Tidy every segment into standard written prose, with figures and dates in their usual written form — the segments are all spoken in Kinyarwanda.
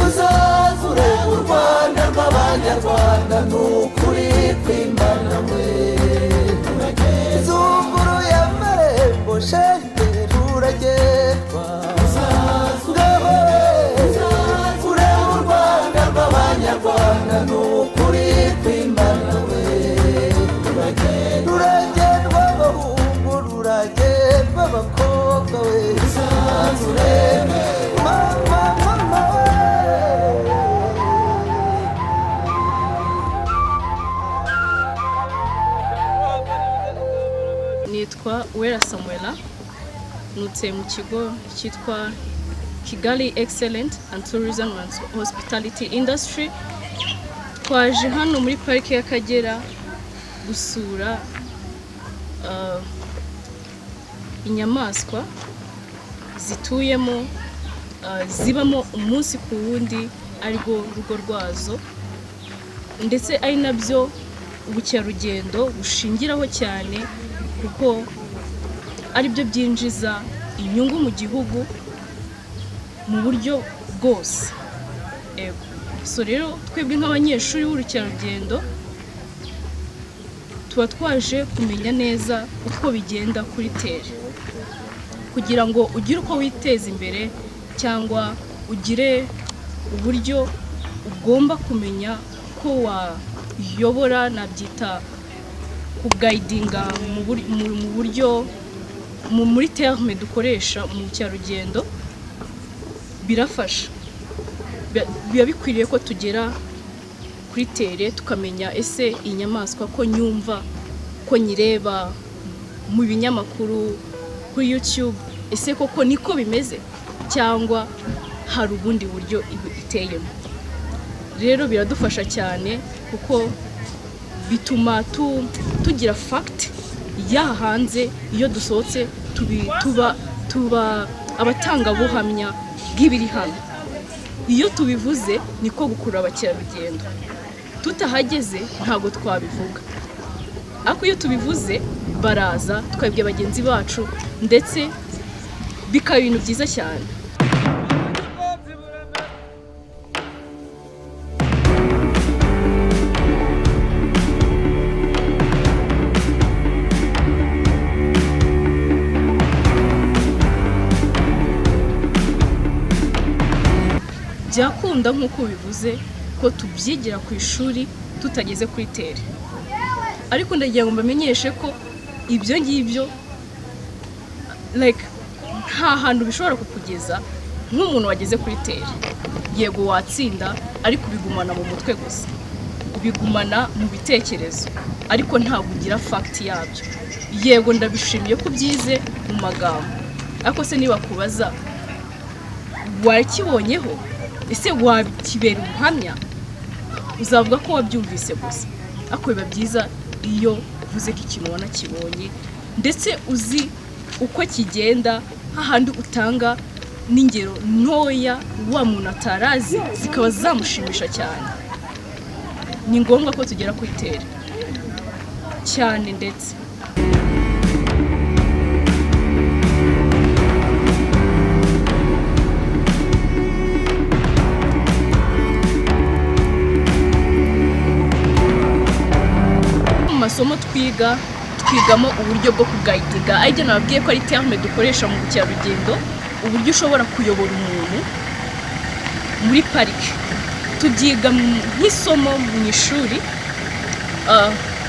uzazure u Rwanda rw'abanyarwanda n'ukuri kw'Imana we zunguruye amarembo shenge ruragendwa uzazure u Rwanda rw'abanyarwanda n'ukuri kw'Imana we ruragendwa abahungu ruragendwa abakobwa we uzazure mama mama nitwa Uwera Samuela nutse mu kigo cyitwa Kigali Excellent and Tourism and Hospitality Industry. Twaje hano muri parike y'Akagera gusura inyamaswa zituyemo zibamo umunsi ku wundi ariko rugo rwazo, ndetse ari nabyo ubukerarugendo bushingiraho cyane kuko ari byo byinjiza inyungu mu gihugu mu buryo bwose. So rero twebwe nk'abanyeshuri b'urukerarugendo tuba twaje kumenya neza uko bigenda kuri tere kugira ngo ugire uko witeza imbere cyangwa ugire uburyo ugomba kumenya ko wayobora nabyita kuguidinga mu buryo muri terme dukoresha mu cyarugendo. Birafasha, biba bikwiriye ko tugera kuri tere tukamenya ese inyamaswa ko nyumva ko nyireba mu binyamakuru kuri YouTube ese koko niko bimeze cyangwa hari ubundi buryo iteyemo. Rero biradufasha cyane kuko bituma tugira fact ya hanze iyo dusohotse tuba abatanga buhamya bw'ibiri hano. Iyo tubivuze niko gukurura abakerarugendo, tutahageze ntago twabivuga, ariko iyo tubivuze baraza twabwiye bagenzi bacu ndetse bikaba ibintu byiza cyane. Byakunda nk'uko bivuze ko tubyigira ku ishuri tutageze kuri tere, ariko ndagira ngo mbamenyeshe ko ibyo ngibyo nta hantu bishobora kukugeza nk'umuntu wageze kuri tere. Yego watsinda ariko bigumana mu mutwe gusa, bigumana mu bitekerezo ariko ntabwo ugira fact yabyo. Yego ndabishimiye ko byize mu magambo, ariko se niba kubaza wakibonyeho ese wakibera ubuhamya uzavuga ko wabyumvise gusa, ariko biba byiza iyo uvuze ko ikintu wanakibonye ndetse uzi uko kigenda, hahandi utanga n'ingero ntoya wa muntu atarazi zikaba zamushimisha cyane. Ni ngombwa ko tugera kuri tere cyane. Ndetse masomo twigamo uburyo bwo kuguidinga, ariko nababwiye ko ari terme dukoresha mu bukerarugendo, uburyo ushobora kuyobora umuntu muri parike. Tubyiga nk'isomo mu ishuri,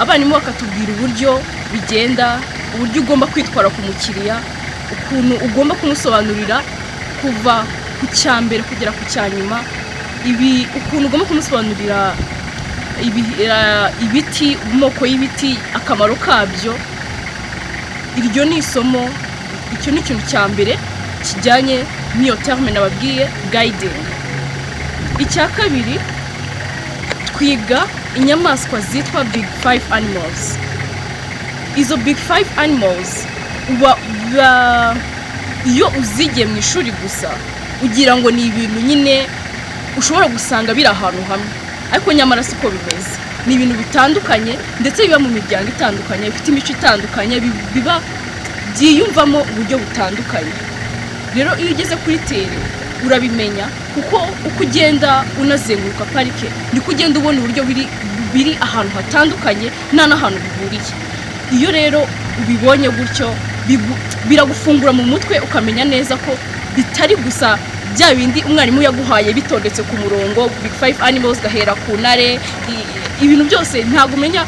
abarimu bakatubwira uburyo bigenda, uburyo ugomba kwitwara ku mukiriya, ukuntu ugomba kumusobanurira kuva ku cyambere kugera ku cyanyuma, ukuntu ugomba kumusobanurira ibiti, amoko y'ibiti, akamaro kabyo. Iryo ni isomo, icyo ni ikintu cya mbere kijyanye n'iyo terme nababwiye guiding. Icya kabiri twiga inyamaswa zitwa big 5 animals. Izo big 5 animals iyo uzigiye mu ishuri gusa ugira ngo ni ibintu nyine ushobora gusanga biri ahantu hamwe, ariko nyamara siko bimeze. Ni ibintu bitandukanye ndetse biba mu miryango itandukanye, bifite imico itandukanye, biba byiyumvamo uburyo butandukanye. Rero iyo ugeze kuri tere urabimenya kuko uko ugenda unazenguruka parike niko ugenda ubona uburyo biri ahantu hatandukanye nta n'ahantu bihuriye. Iyo rero ubibonye gutyo biragufungura mu mutwe ukamenya neza ko bitari gusa bya bindi umwarimu yaguhaye bitondetse ku murongo big 5 animals gahera ku ntare, ibintu byose ntabwo umenya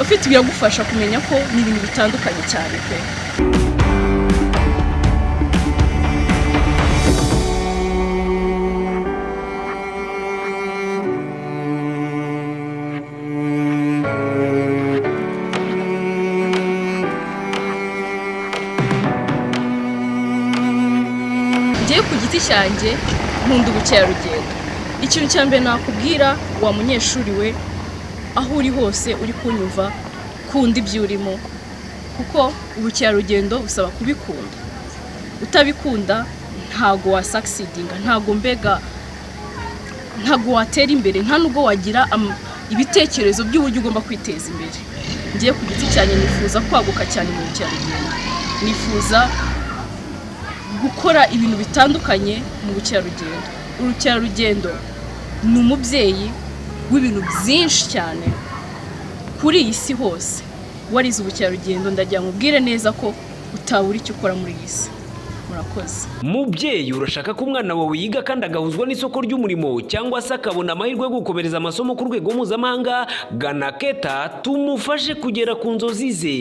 ufite biragufasha kumenya ko ni ibintu bitandukanye cyane pe. Ngiye ku giti cyanjye nkunda ubukerarugendo. Ikintu cya mbere nakubwira wa munyeshuri we aho uri hose uri kunyumva kunda ibyo urimo kuko ubukerarugendo busaba kubikunda. Utabikunda ntago wa succeedinga, ntago watera imbere, nta nubwo wagira ibitekerezo by'uburyo ugomba kwiteza imbere. Ngiye ku giti cyanjye nifuza kwaguka cyane mu bukerarugendo. Nifuza gukora ibintu bitandukanye mu bukerarugendo. Urukerarugendo ni umubyeyi w'ibintu byinshi cyane kuri iyi si hose. Warize ubukerarugendo ndagira ngo ubwire neza ko utabura icyo ukora muri iyi si. Murakoze. Mubyeyi, urashaka ko umwana wawe yiga kandi agahuzwa n'isoko ry'umurimo cyangwa se akabona amahirwe yo gukomereza amasomo ku rwego mpuzamahanga? Gana Keta tumufashe kugera ku nzozi ze.